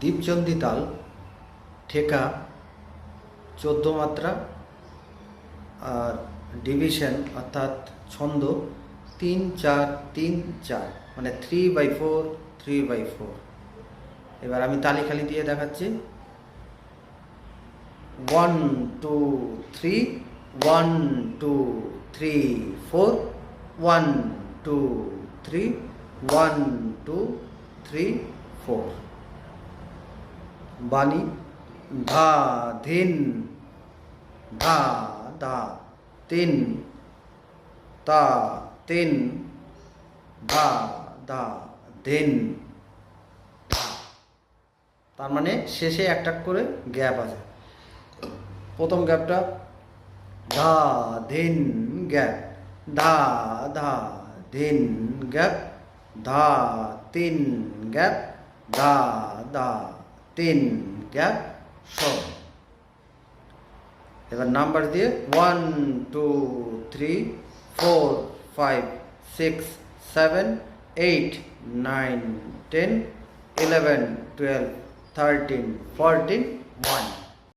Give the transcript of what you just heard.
দীপচন্ডী তাল, ঠেকা 14 মাত্রা, আর ডিভিশন অর্থাৎ ছন্দ 3-4-3-4, মানে 3/4 3/4। এবার আমি তালি খালি দিয়ে দেখাচ্ছি। 1 2 3, 1 2 3 4, 1 2 3, 1 2 3 4। বাণী ধা ধিন, ধা ধা, তিন তা তিন, ধা ধা ধিন, তার মানে শেষে একটা করে গ্যাপ আছে। প্রথম গ্যাপটা ধা ধিন গ্যাপ, ধা ধা ধিন গ্যাপ, ধা তিন গ্যাপ, ধা ধা তিন গ্যাপ, সব। এবার নাম্বার দিয়ে 1 2 3 4 5 6 7 8 9 10 11 12 13 14 1।